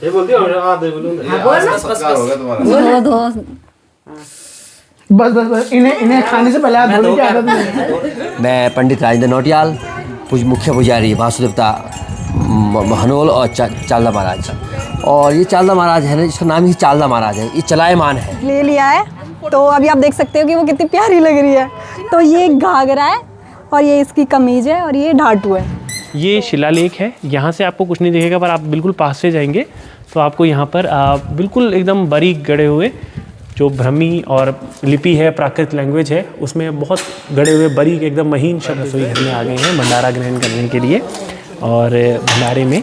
ये बोलती है आधे बोलूं बस इन्हें खाने से पहले हाथ धोने की आदत नहीं है। मैं पंडित राजेंद्र नौटियाल, मुख्य पुजारी वासुदेवता हनोल और चालदा महाराज। और ये चालदा महाराज है ना, इसका नाम ही चालदा महाराज है, ये चलायमान है। ले लिया है तो अभी आप देख सकते हो कि वो कितनी प्यारी लग रही है। तो ये घाघरा है और ये इसकी कमीज है और ये ढाटू है। ये शिलालेख है, यहाँ से आपको कुछ नहीं दिखेगा, पर आप बिल्कुल पास से जाएंगे तो आपको यहाँ पर बिल्कुल एकदम बारीक गढ़े हुए जो ब्राह्मी और लिपि है, प्राकृत लैंग्वेज है, उसमें बहुत गढ़े हुए बारीक एकदम महीन शब्द रसोई घर में आ गए हैं भंडारा ग्रहण करने के लिए। और भंडारे में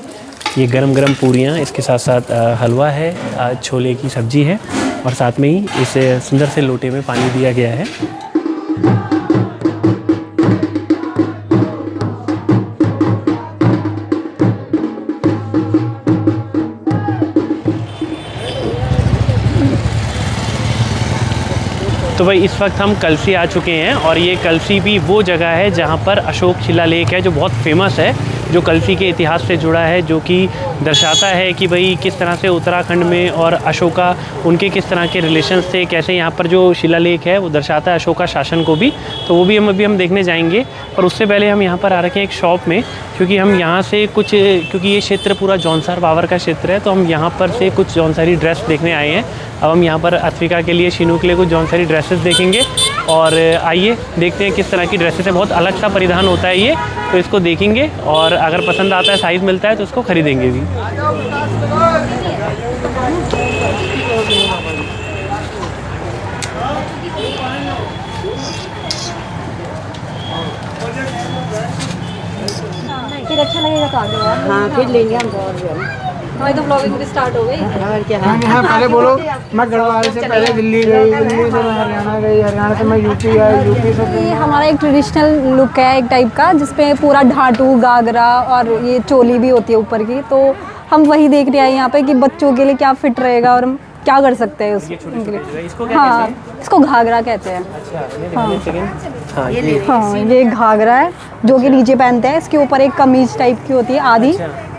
ये गरम गरम पूरियाँ, इसके साथ साथ हलवा है, छोले की सब्जी है और साथ में ही इस सुंदर से लोटे में पानी दिया गया है। तो भाई इस वक्त हम कलसी आ चुके हैं और ये कलसी भी वो जगह है जहाँ पर अशोक शिलालेख है जो बहुत फेमस है, जो कलसी के इतिहास से जुड़ा है, जो कि दर्शाता है कि भाई किस तरह से उत्तराखंड में और अशोका उनके किस तरह के रिलेशंस थे, कैसे यहाँ पर जो शिलालेख है वो दर्शाता है अशोका शासन को भी। तो वो भी हम देखने जाएंगे। और उससे पहले हम यहाँ पर आ रखे हैं एक शॉप में, क्योंकि हम यहाँ से कुछ, क्योंकि ये क्षेत्र पूरा जौनसार पावर का क्षेत्र है, तो हम यहाँ पर से कुछ जौनसारी ड्रेस देखने आए हैं। अब हम यहाँ पर अत्विका के लिए, शीनू के लिए कुछ जौनसारी ड्रेसेस देखेंगे और आइए देखते हैं किस तरह की ड्रेसेस है। बहुत अलग सा परिधान होता है ये, तो इसको देखेंगे और अगर पसंद आता है, साइज़ मिलता है तो उसको खरीदेंगे भी। फिर अच्छा लगेगा तो आगे और हाँ फिर लेंगे हम और भी। हमारी तो ब्लॉगिंग भी स्टार्ट हो गई और क्या। हाँ पहले बोलो, मैं गढ़वाल से पहले दिल्ली गई, दिल्ली से मैं हरियाणा गई, हरियाणा से मैं यूपी गई, यूपी से। ये हमारा एक ट्रेडिशनल लुक है एक टाइप का, जिसपे पूरा ढाटू, घाघरा और ये चोली भी होती है ऊपर की। तो हम वही देख रहे हैं यहाँ पे कि बच्चों के लिए क्या फिट रहेगा और हम क्या कर सकते हैं उसके लिए। हाँ इसको घाघरा कहते हैं। हाँ ये घाघरा है जो कि नीचे पहनते हैं, इसके ऊपर एक कमीज टाइप की होती है आधी,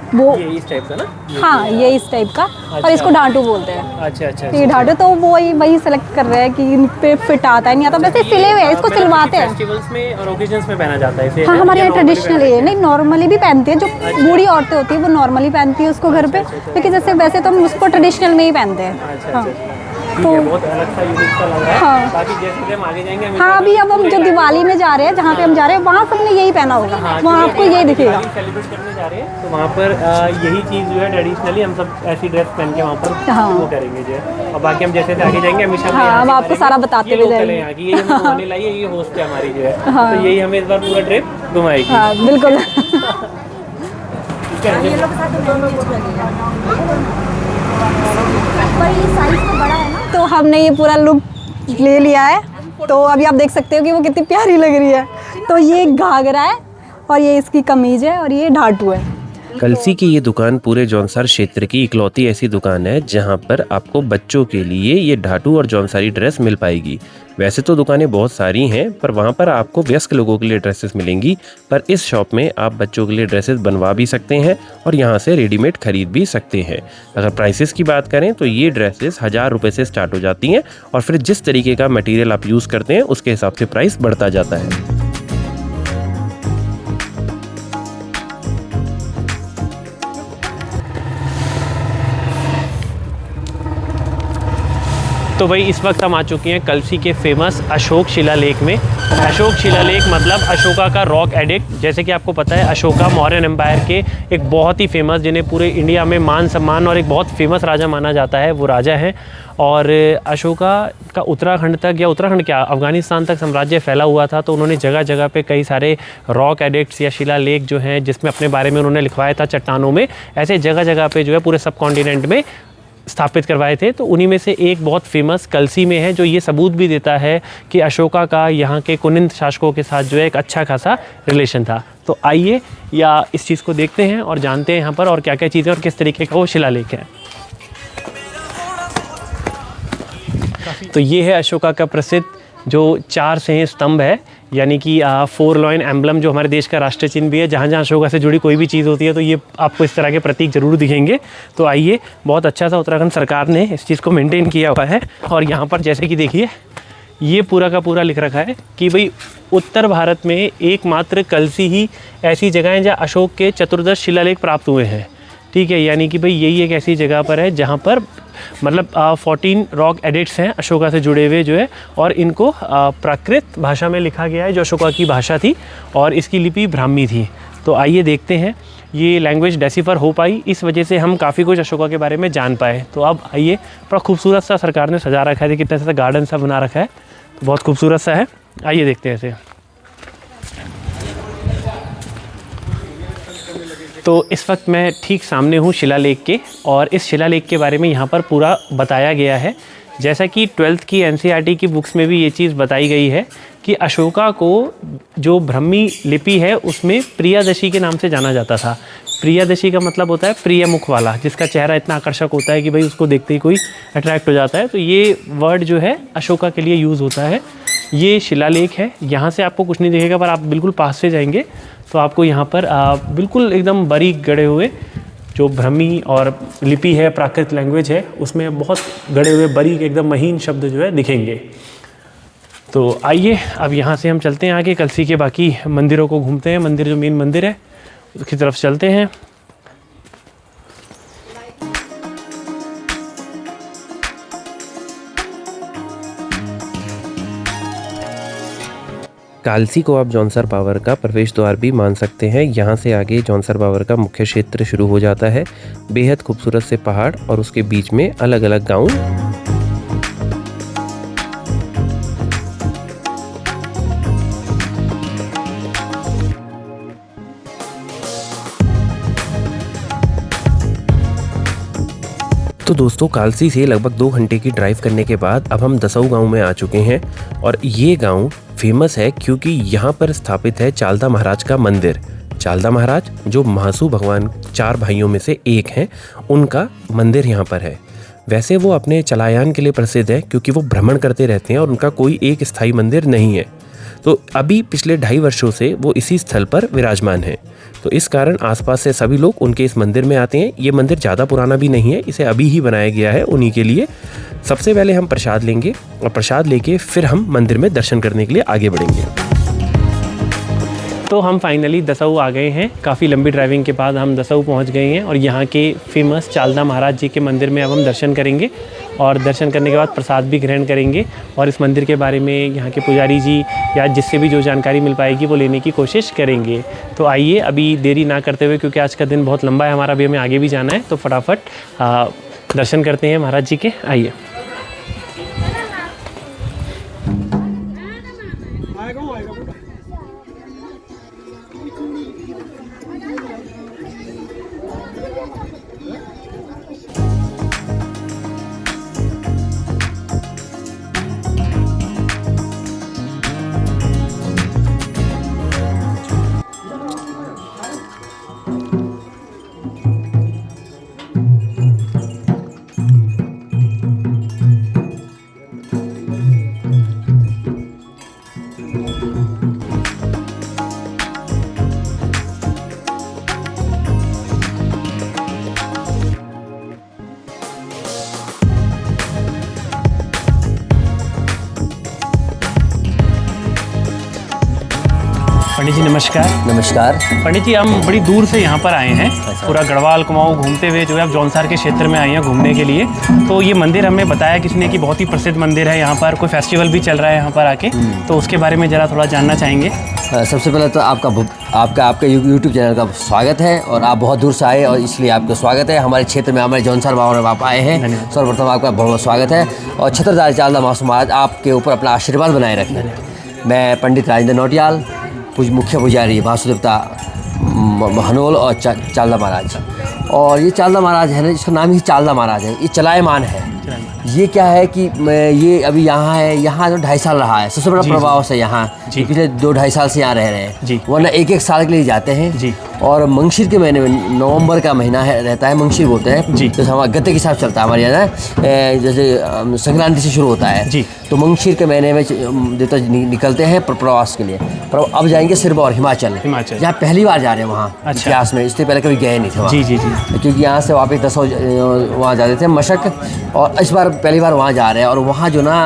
वो ये इस टाइप का ना। हाँ ये इस टाइप का। और इसको ढाटू बोलते हैं। अच्छा। ये ढाटू, तो वो वही सेलेक्ट कर रहे हैं कि इन पे फिट आता है नहीं आता। वैसे सिले हुए हैं, इसको सिलवाते हैं फेस्टिवल्स में और ओकेजन्स में पहना जाता है इसे। हाँ हमारे यहाँ ट्रेडिशनल है, नहीं नॉर्मली भी पहनती है, जो बूढ़ी औरतें होती है वो नॉर्मली पहनती है उसको घर पे, लेकिन जैसे वैसे तो हम उसको ट्रेडिशनल में ही पहनते हैं। हाँ तो बहुत अलग सा यूनिक सा लग रहा है। हाँ बाकी जैसे हम आगे जाएंगे। हाँ अभी अब हम जो दिवाली में जा रहे हैं, जहाँ पे हम जा रहे हैं वहाँ सबने यही पहना होगा। हाँ, वहाँ आपको यही दिखेगा। सेलिब्रेट करने जा रहे हैं तो वहाँ पर यही चीज़ जो है ट्रेडिशनली हम सब ऐसी ड्रेस पहन के वहाँ पर वो करेंगे जो है। और बाकी हम जैसे आगे जाएंगे हमेशा हम आपको सारा बताते हुए जाएंगे। यहाँ की ये घुमाने लाई है, ये होस्ट है हमारी जो है, तो यही हमें इस बार पूरा ट्रिप घुमाएगी। हाँ बिल्कुल। तो हमने ये पूरा लुक ले लिया है, तो अभी आप देख सकते हो कि वो कितनी प्यारी लग रही है। तो ये घाघरा है और ये इसकी कमीज है और ये ढाटू है। कलसी की ये दुकान पूरे जौनसार क्षेत्र की इकलौती ऐसी दुकान है जहां पर आपको बच्चों के लिए ये ढाटू और जौनसारी ड्रेस मिल पाएगी। वैसे तो दुकानें बहुत सारी हैं, पर वहां पर आपको वयस्क लोगों के लिए ड्रेसेस मिलेंगी, पर इस शॉप में आप बच्चों के लिए ड्रेसेस बनवा भी सकते हैं और यहां से रेडीमेड खरीद भी सकते हैं। अगर प्राइसेस की बात करें तो ये ड्रेसेस 1000 रुपये से स्टार्ट हो जाती हैं और फिर जिस तरीके का मटीरियल आप यूज़ करते हैं उसके हिसाब से प्राइस बढ़ता जाता है। तो भाई इस वक्त हम आ चुके हैं कलसी के फेमस अशोक शिलालेख में। अशोक शिलालेख मतलब अशोका का रॉक एडिक्ट। जैसे कि आपको पता है अशोका मौर्यन एम्पायर के एक बहुत ही फेमस, जिन्हें पूरे इंडिया में मान सम्मान और एक बहुत फेमस राजा माना जाता है, वो राजा हैं। और अशोका का उत्तराखंड तक, या उत्तराखंड क्या अफ़गानिस्तान तक साम्राज्य फैला हुआ था, तो उन्होंने जगह जगह पे कई सारे रॉक एडिक्ट्स या शिलालेख जो हैं जिसमें अपने बारे में उन्होंने लिखवाया था चट्टानों में, ऐसे जगह जगह पे जो है पूरे सब कॉन्टिनेंट में स्थापित करवाए थे। तो उन्हीं में से एक बहुत फेमस कलसी में है, जो ये सबूत भी देता है कि अशोका का यहाँ के कुनिंद शासकों के साथ जो है एक अच्छा खासा रिलेशन था। तो आइए या इस चीज़ को देखते हैं और जानते हैं यहाँ पर और क्या क्या चीज़ें और किस तरीके का वो शिलालेख है। तो ये है अशोका का प्रसिद्ध जो 4 से स्तंभ है, यानी कि 4 लॉइन एम्बलम जो हमारे देश का राष्ट्रीय चिन्ह भी है। जहाँ जहाँ अशोका से जुड़ी कोई भी चीज़ होती है तो ये आपको इस तरह के प्रतीक जरूर दिखेंगे। तो आइए, बहुत अच्छा सा उत्तराखंड सरकार ने इस चीज़ को मेंटेन किया हुआ है। और यहाँ पर जैसे कि देखिए, ये पूरा का पूरा लिख रखा है कि भाई उत्तर भारत में एकमात्र कलसी ही ऐसी जगह है जहाँ अशोक के चतुर्दश शिलालेख प्राप्त हुए हैं। ठीक है, यानी कि भाई यही एक ऐसी जगह पर है जहाँ पर मतलब 14 रॉक एडिक्ट्स हैं अशोका से जुड़े हुए जो है, और इनको प्राकृत भाषा में लिखा गया है जो अशोका की भाषा थी, और इसकी लिपि ब्राह्मी थी। तो आइए देखते हैं, ये लैंग्वेज डेसिफर हो पाई, इस वजह से हम काफ़ी कुछ अशोका के बारे में जान पाए। तो अब आइए, बड़ा खूबसूरत सा सरकार ने सजा रखा है, कितना सा गार्डन सा बना रखा है, तो बहुत खूबसूरत सा है। आइए देखते हैं इसे। तो इस वक्त मैं ठीक सामने हूँ शिलालेख के, और इस शिलालेख के बारे में यहाँ पर पूरा बताया गया है। जैसा कि 12th की NCERT की बुक्स में भी ये चीज़ बताई गई है कि अशोका को जो ब्राह्मी लिपि है उसमें प्रियादशी के नाम से जाना जाता था। प्रियादशी का मतलब होता है प्रिय मुख वाला, जिसका चेहरा इतना आकर्षक होता है कि भाई उसको देखते ही कोई अट्रैक्ट हो जाता है। तो ये वर्ड जो है अशोका के लिए यूज़ होता है। ये शिलालेख है, यहाँ से आपको कुछ नहीं दिखेगा, पर आप बिल्कुल पास से जाएंगे तो आपको यहाँ पर बिल्कुल एकदम बारीक गढ़े हुए जो ब्राह्मी और लिपि है, प्राकृत लैंग्वेज है, उसमें बहुत गढ़े हुए बारीक एकदम महीन शब्द जो है दिखेंगे। तो आइए, अब यहाँ से हम चलते हैं आगे, कलसी के बाकी मंदिरों को घूमते हैं। मंदिर जो मेन मंदिर है उसकी तरफ चलते हैं। कालसी को आप जौनसर पावर का प्रवेश द्वार भी मान सकते हैं। यहाँ से आगे जौनसर पावर का मुख्य क्षेत्र शुरू हो जाता है। बेहद खूबसूरत से पहाड़ और उसके बीच में अलग अलग गांव। तो दोस्तों, कालसी से लगभग 2 घंटे की ड्राइव करने के बाद अब हम दसऊ गांव में आ चुके हैं, और ये गांव फेमस है क्योंकि यहाँ पर स्थापित है चालदा महाराज का मंदिर। चालदा महाराज जो महासू भगवान 4 भाइयों में से एक हैं, उनका मंदिर यहाँ पर है। वैसे वो अपने चलायान के लिए प्रसिद्ध है क्योंकि वो भ्रमण करते रहते हैं और उनका कोई एक स्थायी मंदिर नहीं है। तो अभी पिछले 2.5 वर्षों से वो इसी स्थल पर विराजमान है, तो इस कारण आसपास से सभी लोग उनके इस मंदिर में आते हैं। ये मंदिर ज़्यादा पुराना भी नहीं है, इसे अभी ही बनाया गया है उन्हीं के लिए। सबसे पहले हम प्रसाद लेंगे और प्रसाद लेके फिर हम मंदिर में दर्शन करने के लिए आगे बढ़ेंगे। तो हम फाइनली दसऊ आ गए हैं। काफ़ी लंबी ड्राइविंग के बाद हम दसऊ पहुंच गए हैं, और यहाँ के फेमस चालदा महाराज जी के मंदिर में अब हम दर्शन करेंगे, और दर्शन करने के बाद प्रसाद भी ग्रहण करेंगे, और इस मंदिर के बारे में यहाँ के पुजारी जी या जिससे भी जो जानकारी मिल पाएगी वो लेने की कोशिश करेंगे। तो आइए, अभी देरी ना करते हुए, क्योंकि आज का दिन बहुत लंबा है हमारा, अभी हमें आगे भी जाना है, तो फटाफट दर्शन करते हैं महाराज जी के। आइए। पंडित जी नमस्कार। नमस्कार। पंडित जी, हम बड़ी दूर से यहाँ पर आए हैं, पूरा गढ़वाल कुमाऊँ घूमते हुए जो है आप जौनसार के क्षेत्र में आए हैं घूमने के लिए। तो ये मंदिर हमें बताया किसने कि बहुत ही प्रसिद्ध मंदिर है, यहाँ पर कोई फेस्टिवल भी चल रहा है यहाँ पर आके, तो उसके बारे में ज़रा थोड़ा जानना चाहेंगे। सबसे पहले तो आपका यूट्यूब चैनल का स्वागत है, और आप बहुत दूर से आए और इसलिए आपका स्वागत है। हमारे क्षेत्र में हमारे जौनसार पावर में आप आए हैं, सर्वप्रथम आपका बहुत बहुत स्वागत है। और छत्रधारी चालदा महाराज आपके ऊपर अपना आशीर्वाद बनाए रखें। मैं पंडित राजेंद्र नौटियाल, मुख्य पुजारी वासुदेवता हनोल और चालदा महाराज। और ये चालदा महाराज है ना, इसका नाम ही चालदा महाराज है, ये चलायमान है। ये क्या है कि ये अभी यहाँ है, यहाँ जो 2.5 साल रहा है, सबसे बड़ा प्रभाव से यहाँ पिछले 2-2.5 साल से यहाँ रह रहे हैं, वरना 1-1 साल के लिए जाते हैं। और मंगशीर के महीने में नवंबर का महीना है रहता है, मंगशीर बोलते हैं जी। जैसे हमारा गते के हिसाब चलता है हमारे यहाँ जैसे संक्रांति से शुरू होता है जी। तो मंगशीर के महीने में देवता निकलते हैं प्रवास के लिए। पर अब जाएंगे सिरमौर हिमाचल, जहाँ पहली बार जा रहे हैं वहाँ इतिहास में, इससे पहले कभी गए नहीं थे वहाँ। जी जी जी। क्योंकि यहाँ से वापस 10 वहाँ जाते थे मशक, और इस बार पहली बार वहाँ जा रहे हैं। और वहाँ जो ना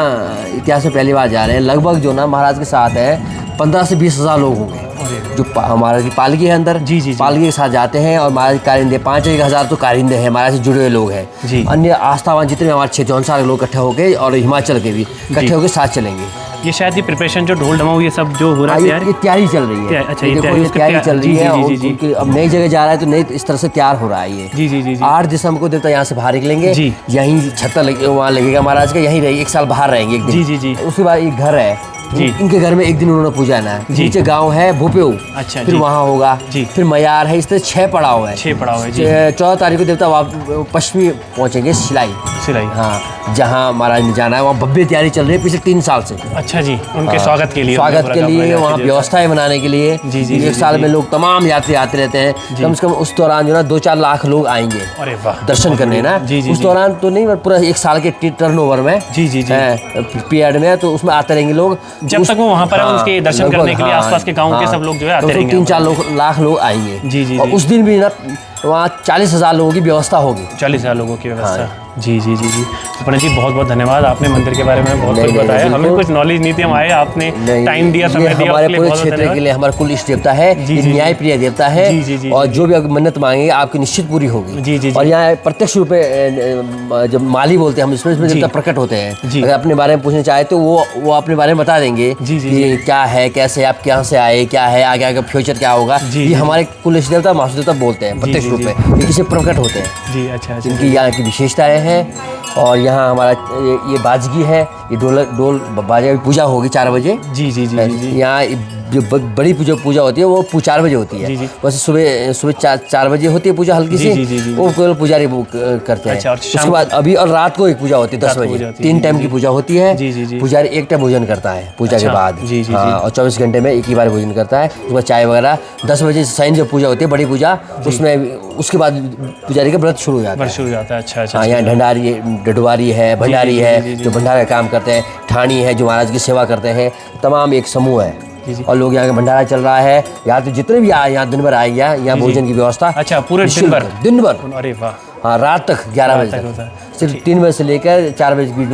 इतिहास में पहली बार जा रहे हैं, लगभग जो ना महाराज के साथ है 15 से 20 हज़ार लोग होंगे जो महाराज की पालकी है अंदर। जी जी जी। पालकी के साथ जाते हैं और महाराज कारिंदे 5-1 हज़ार तो कारिंदे हैं, महाराज से जुड़े हुए लोग हैं जी। अन्य आस्थावान जितने हमारे 6 जौनसार के लोग इकट्ठे होकर और हिमाचल के भी इकट्ठे होकर साथ चलेंगे। ये शायद ये प्रिपरेशन जो ढोल ढमाऊ ये सब जो हो रहा है यार, ये तैयारी चल रही है। अच्छा, ये देखो, ये तैयारी चल रही है और क्योंकि अब नई जगह जा रहा है तो नई इस तरह से तैयार हो रहा है ये। जी जी जी जी। 8 दिसंबर को देवता यहाँ से बाहर निकलेंगे जी। यहीं छत्ता वहाँ लगेगा महाराज का, यहीं रहेगी 1 साल बाहर रहेंगे एक दिन। जी जी जी। उसके बाद एक घर है जी। इनके घर में एक दिन उन्होंने पूजा है ना। नीचे गांव है भूपेऊ, अच्छा फिर जी। वहाँ होगा जी। फिर मयार है, इस तरह 6 पड़ाव है। 6 पड़ाव है जी। 14 तारीख को देवता पश्चिमी पहुँचेंगे सिलाई। हाँ, जहाँ महाराज ने जाना है वहाँ भव्य तैयारी चल रही है पिछले 3 साल से। अच्छा जी, उनके स्वागत के लिए वहाँ व्यवस्थाएं बनाने के लिए। जी जी। 1 साल में लोग तमाम यात्री आते रहते हैं, कम से कम उस दौरान जो ना 2-4 लाख लोग आएंगे अरे वाह दर्शन करने ना। उस दौरान तो नहीं, पूरा 1 साल के टर्नओवर में जी जी जी पीरियड में, तो उसमें आते रहेंगे लोग जब तक वो वहाँ पर उसके दर्शन करने के लिए आसपास के गाँव के सब लोग जो है आते रहेंगे। 3-4 लाख लोग आएंगे। जी जी। और उस दिन भी ना वहाँ 40,000 लोगों की व्यवस्था होगी। 40,000 लोगों की व्यवस्था। जी जी जी जी। पंडित जी बहुत बहुत धन्यवाद, आपने मंदिर के बारे में बहुत कुछ बताया। हमें कुछ नॉलेज नहीं थी, हम आए, आपने टाइम दिया, समय दिया, हमारे पूरे क्षेत्र के लिए हमारा कुल इष्ट देवता है, न्याय प्रिय देवता है। और जो भी मन्नत मांगेंगे आपकी निश्चित पूरी होगी। जी जी। और यहाँ प्रत्यक्ष रूप में जब माली बोलते हैं हम, इसमें देवता प्रकट होते हैं। अगर अपने बारे में पूछना चाहे तो वो अपने बारे में बता देंगे कि क्या है, कैसे, आप कहाँ से आए, क्या है, आगे आगे फ्यूचर क्या होगा। ये हमारे कुल इष्ट देवता मासु देवता बोलते हैं प्रत्यक्ष रूप में, ये किसी प्रकट होते हैं जी। अच्छा, इनकी यहाँ की विशेषताएं हैं। और यहाँ हमारा ये बाजगी है, ये डोल बाजा पूजा होगी 4 बजे। जी जी जी। यहाँ जो बड़ी पूजा होती है वो 4 बजे होती है। वैसे सुबह 4 बजे होती है पूजा हल्की सी, वो केवल पुजारी करते हैं। उसके बाद अभी और रात को एक पूजा होती है 10 बजे, 3 टाइम की पूजा होती है। पुजारी एक टाइम भोजन करता है पूजा के बाद, और 24 घंटे में एक ही बार भोजन करता है। उसके बाद चाय वगैरह 10 बजे साइन जब पूजा होती है बड़ी पूजा, उसमें उसके बाद पुजारी का व्रत शुरू हो जाता है। अच्छा अच्छा। यहाँ डडवारी है, भंडारी है जो भंडारा का काम करते हैं, ठाणी है जो महाराज की सेवा करते हैं, तमाम एक समूह है। और लोग यहाँ का भंडारा चल रहा है। यहाँ तो जितने भी आए, यहाँ दिन भर आएंगे, यहाँ भोजन की व्यवस्था। अच्छा, पूरे दिन भर। अरे वाह। हाँ, रात तक 11 बजे तक, सिर्फ 3 बजे से लेकर 4 बजे के बीच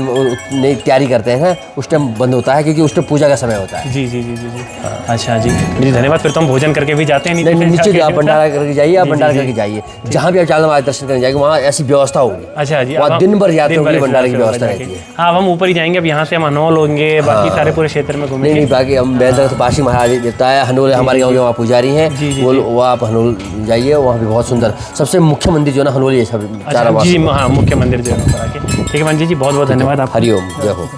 में तैयारी करते हैं, उस टाइम बंद होता है क्योंकि उस टाइम पूजा का समय होता है। जी जी जी जी जी। अच्छा जी जी, धन्यवाद। फिर तो हम भोजन करके भी जाते हैं। नीचे आप भंडारा करके जाइए, आप भंडारा करके जाइए, जहाँ भी आप चालना महाराज दर्शन करने जाएंगे वहाँ ऐसी व्यवस्था होगी। अच्छा जी, वहाँ दिन भर जाते होंगे, भंडारे की व्यवस्था रहती है। हाँ, हम ऊपर ही जाएंगे। अब यहाँ से हम हनोल होंगे, बाकी सारे पूरे क्षेत्र में घूमेंगे। नहीं, बाकी हम बाशी महाराज देवता है, हनोल हमारे गाँव के वहाँ पुजारी हैं, वो आप हनोल जाइए, वहाँ भी बहुत सुंदर सबसे मुख्य मंदिर जो है ना हनोल, ये सब जी। हाँ, मुख्य मंदिर जो है। ठीक है पंडित जी, बहुत बहुत धन्यवाद। आप हरिओम, जय हो।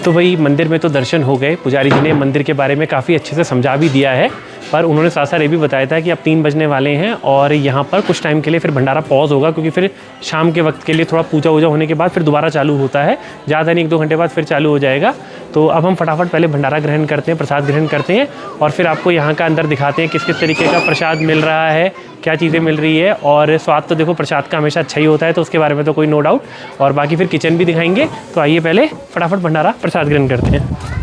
तो भाई मंदिर में तो दर्शन हो गए, पुजारी जी ने मंदिर के बारे में काफ़ी अच्छे से समझा भी दिया है, पर उन्होंने साथ साथ ये भी बताया था कि अब 3 बजने वाले हैं और यहाँ पर कुछ टाइम के लिए फिर भंडारा पॉज होगा, क्योंकि फिर शाम के वक्त के लिए थोड़ा पूजा वूजा होने के बाद फिर दोबारा चालू होता है, ज़्यादा नहीं 1-2 घंटे बाद फिर चालू हो जाएगा। तो अब हम फटाफट पहले भंडारा ग्रहण करते हैं, प्रसाद ग्रहण करते हैं, और फिर आपको यहाँ का अंदर दिखाते हैं किस किस तरीके का प्रसाद मिल रहा है, क्या चीज़ें मिल रही है। और स्वाद तो देखो प्रसाद का हमेशा अच्छा ही होता है, तो उसके बारे में तो कोई नो डाउट। और बाकी फिर किचन भी दिखाएंगे। तो आइए पहले फटाफट भंडारा प्रसाद ग्रहण करते हैं।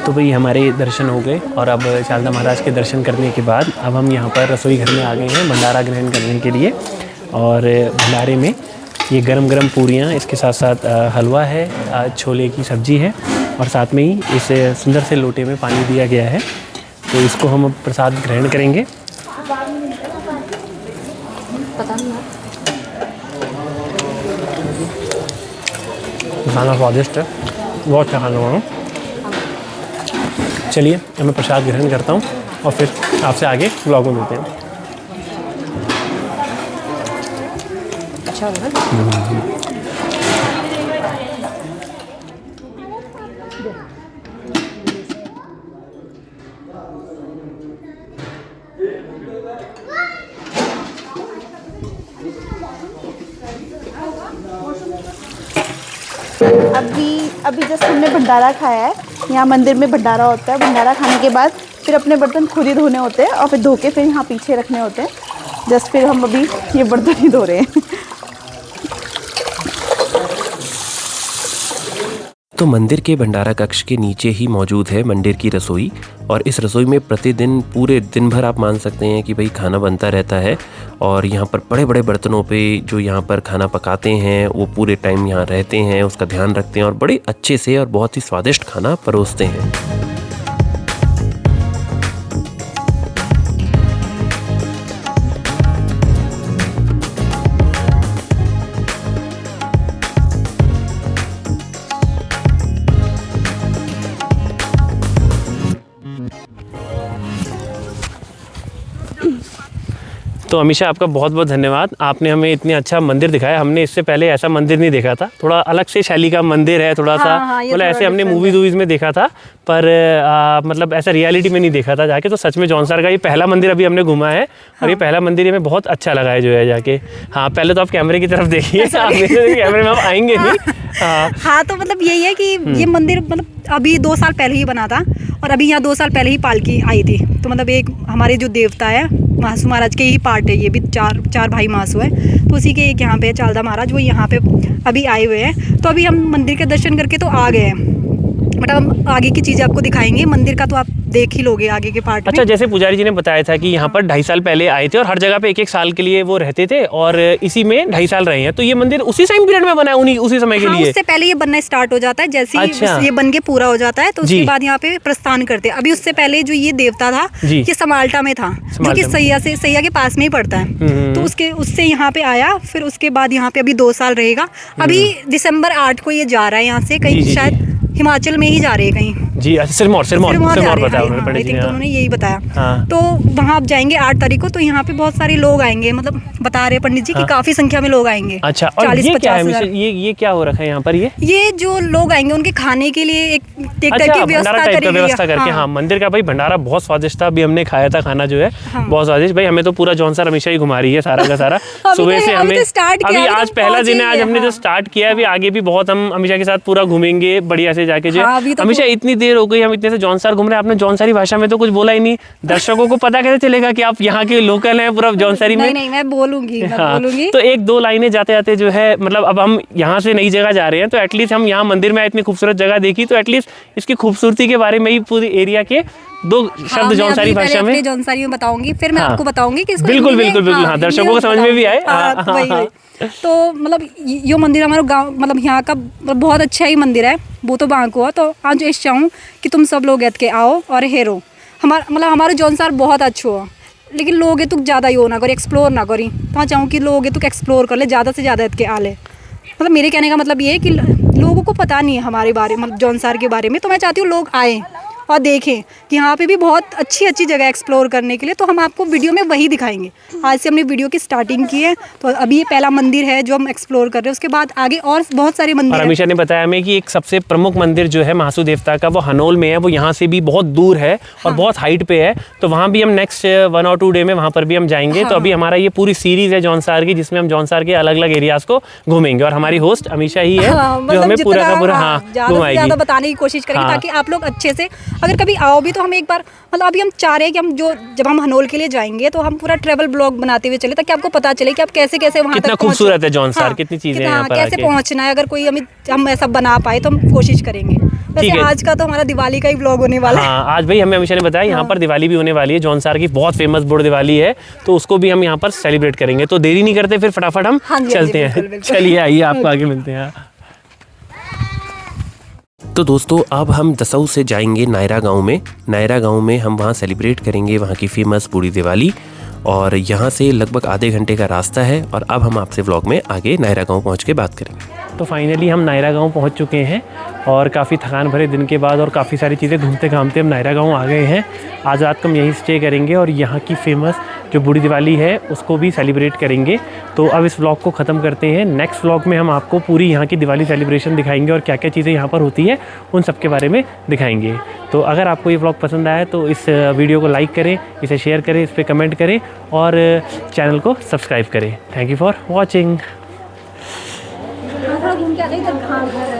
तो भाई हमारे दर्शन हो गए, और अब शारदा महाराज के दर्शन करने के बाद अब हम यहाँ पर रसोई घर में आ गए हैं भंडारा ग्रहण करने के लिए। और भंडारे में ये गरम गरम पूरियाँ, इसके साथ साथ हलवा है, छोले की सब्ज़ी है और साथ में ही इस सुंदर से लोटे में पानी दिया गया है। तो इसको हम अब प्रसाद ग्रहण करेंगे। खाना स्वादिष्ट है, बहुत अच्छा खाना हुआ। चलिए अब मैं प्रसाद ग्रहण करता हूँ और फिर आपसे आगे ब्लॉग में मिलते हैं। अभी जस्ट हमने भंडारा खाया है। यहाँ मंदिर में भंडारा होता है। भंडारा खाने के बाद फिर अपने बर्तन खुद ही धोने होते हैं और फिर धो के फिर यहाँ पीछे रखने होते हैं। जस्ट फिर हम अभी ये बर्तन ही धो रहे हैं। तो मंदिर के भंडारा कक्ष के नीचे ही मौजूद है मंदिर की रसोई, और इस रसोई में प्रतिदिन पूरे दिन भर आप मान सकते हैं कि भाई खाना बनता रहता है। और यहाँ पर बड़े बड़े बर्तनों पे जो यहाँ पर खाना पकाते हैं वो पूरे टाइम यहाँ रहते हैं, उसका ध्यान रखते हैं और बड़े अच्छे से और बहुत ही स्वादिष्ट खाना परोसते हैं। तो अमीषा, आपका बहुत बहुत धन्यवाद। आपने हमें इतने अच्छा मंदिर दिखाया। हमने इससे पहले ऐसा मंदिर नहीं देखा था। थोड़ा अलग से शैली का मंदिर है, थोड़ा सा मतलब ऐसे हमने मूवीज़ में देखा था, पर मतलब ऐसा रियलिटी में नहीं देखा था जाके। तो सच में जौनसार का ये पहला मंदिर अभी हमने घूमा है और ये पहला मंदिर हमें बहुत अच्छा लगा है जो है जाके। हाँ, पहले तो आप कैमरे की तरफ देखिए, कैमरे में आप आएंगे नहीं। हाँ, तो मतलब यही है कि ये मंदिर मतलब अभी 2 साल पहले ही बना था और अभी यहाँ 2 साल पहले ही पालकी आई थी। तो मतलब एक हमारे जो देवता है महासू महाराज के ही पार्ट है, ये भी चार भाई महासू है, तो उसी के एक यहाँ पे चालदा महाराज, वो यहाँ पे अभी आए हुए हैं। तो अभी हम मंदिर के दर्शन करके तो आ गए हैं, बट हम आगे की चीज़ें आपको दिखाएंगे। मंदिर का तो आप देख ही लोगे आगे के पार्ट में। अच्छा, जैसे पुजारी जी ने बताया था कि यहाँ पर 2.5 साल पहले आए थे और हर जगह पे 1-1 साल के लिए वो रहते थे और इसी में 2.5 साल रहे हैं। तो ये मंदिर उसी टाइम पीरियड में बना है, उसी समय के लिए? उससे पहले ये बनना स्टार्ट हो जाता है, जैसे अच्छा। ये बन के पूरा हो जाता है तो उसके बाद यहाँ पे प्रस्थान करते हैं। अभी उससे पहले जो ये देवता था ये समाल्टा में था, जो कि सैया के पास में ही पड़ता है। तो उससे यहाँ पे आया, फिर उसके बाद यहाँ पे अभी 2 साल रहेगा। अभी दिसंबर 8 को ये जा रहा है यहाँ से कहीं, शायद हिमाचल में ही जा रहे हैं कहीं जी। अच्छा, सिरमौर बताया उन्होंने, पंडित जी ने। उन्होंने यही बताया। हाँ। तो वहाँ आप जाएंगे 8 तारीख को, तो यहाँ पे बहुत सारे लोग आएंगे, मतलब बता रहे पंडित जी कि काफी संख्या में लोग आएंगे। अच्छा, और 40-50 हज़ार। ये क्या हो रखा है यहाँ पर? ये जो लोग आएंगे उनके खाने के लिए एक व्यवस्था करके। हाँ, मंदिर का भाई भंडारा बहुत स्वादिष्ट था। अभी हमने खाया था खाना जो है बहुत स्वादिष्ट। भाई हमें तो पूरा जौनसार हमेशा ही घुमा रही है सारा का सारा। सुबह से हमें अभी आज पहला दिन है, आज हमने जो स्टार्ट किया है, अभी आगे भी बहुत हम हमेशा के साथ पूरा घूमेंगे बढ़िया से जाके जो। हमेशा इतनी देर हो गई, हम इतने से जौनसार घूम रहे हैं, आपने जौनसारी भाषा में तो कुछ बोला ही नहीं। दर्शकों को पता कैसे चलेगा कि आप यहाँ के लोकल हैं पूरा जौनसारी में? नहीं, मैं बोलूंगी। तो 1-2 लाइनें जाते जाते जो है, मतलब अब हम यहाँ से नई जगह जा रहे हैं तो एटलीस्ट हम यहाँ मंदिर में इतनी खूबसूरत जगह देखी, तो एटलीस्ट इसकी खूबसूरती के बारे में ही पूरी एरिया के 2 शब्द जौनसारी भाषा में जौनसारी में बताऊंगी, फिर मैं आपको बताऊंगी कि बिल्कुल। हाँ, दर्शकों को समझ में भी आए। तो मतलब यो मंदिर हमारे गांव, मतलब यहाँ का बहुत अच्छा ही मंदिर है, वो तो बांको हुआ। तो आज इस चाहूँ कि तुम सब लोग के आओ और हेरो हमारे जौनसार बहुत अच्छो हो, लेकिन लोग ये तो ज़्यादा ही हो ना करी, एक्सप्लोर ना करी। तो हाँ चाहूँ कि लोग ये तो एक्सप्लोर कर ले, ज़्यादा से ज़्यादा के आ ले। मतलब मेरे कहने का मतलब ये है कि लोगों को पता नहीं है हमारे बारे में, जौनसार के बारे में। तो मैं चाहती हूँ लोग आएँ और देखें कि यहाँ पे भी बहुत अच्छी जगह एक्सप्लोर करने के लिए। तो हम आपको वीडियो में वही दिखाएंगे। आज से हमने वीडियो की स्टार्टिंग की है, तो अभी ये पहला मंदिर है जो हम एक्सप्लोर कर रहे हैं। उसके बाद आगे और बहुत सारे मंदिर हैं। अमीषा ने बताया हमें कि एक सबसे प्रमुख मंदिर जो है महासू देवता का, वो हनोल में है। वो यहाँ से भी बहुत दूर है और बहुत हाइट पे है। तो वहाँ भी हम नेक्स्ट 1 और 2 डे में वहाँ पर भी हम जाएंगे। तो अभी हमारा ये पूरी सीरीज है जौनसार की, जिसमें हम जौनसार के अलग अलग एरियाज को घूमेंगे और हमारी होस्ट अमीषा ही है जो हमें पूरा का पूरा घुमाएगी, बताने की कोशिश करेंगे ताकि आप लोग अच्छे से अगर कभी आओ भी तो हम एक बार मतलब अभी हम चाह रहे हैं कि हम जब हम हनोल के लिए जाएंगे तो हम पूरा ट्रैवल ब्लॉग बनाते हुए चले, ताकि आपको पता चले कि आप कैसे कैसे वहाँ कितना तक पहुँच- खूबसूरत है जौनसार, कितनी चीज़ें हैं यहाँ पर कैसे आके। पहुँचना है। अगर कोई हम ऐसा बना पाए तो हम कोशिश करेंगे। वैसे है। आज का तो हमारा दिवाली का ही ब्लॉग होने वाला है। हाँ, आज भाई हमें हमेशा ने बताया यहाँ पर दिवाली भी होने वाली है। जौनसार की बहुत फेमस बुढ़ दिवाली है, तो उसको भी हम यहाँ पर सेलिब्रेट करेंगे। तो देरी नहीं करते, फिर फटाफट हम हाँ जी, चलते हैं। बिल्कुल, बिल्कुल। चलिए आइए, आपको आगे मिलते हैं। तो दोस्तों अब हम दसऊ से जाएंगे नायरा गांव में। नायरा गांव में हम वहां सेलिब्रेट करेंगे वहां की फेमस बूढ़ी दिवाली, और यहाँ से लगभग आधे घंटे का रास्ता है। और अब हम आपसे व्लॉग में आगे नायरा गांव पहुँच के बात करेंगे। तो फाइनली हम नायरा गांव पहुंच चुके हैं, और काफ़ी थकान भरे दिन के बाद और काफ़ी सारी चीज़ें घूमते घामते हम नायरा गांव आ गए हैं। आज रात को हम यहीं स्टे करेंगे और यहाँ की फेमस जो बूढ़ी दिवाली है उसको भी सेलिब्रेट करेंगे। तो अब इस व्लॉग को ख़त्म करते हैं। नेक्स्ट व्लॉग में हम आपको पूरी यहाँ की दिवाली सेलिब्रेशन दिखाएंगे और क्या क्या चीज़ें यहाँ पर होती है उन सब के बारे में दिखाएंगे। तो अगर आपको ये व्लॉग पसंद आया तो इस वीडियो को लाइक करें, इसे शेयर करें, इस पर कमेंट करें और चैनल को सब्सक्राइब करें। Thank you for watching. घूम के आ गई, इधर घास है।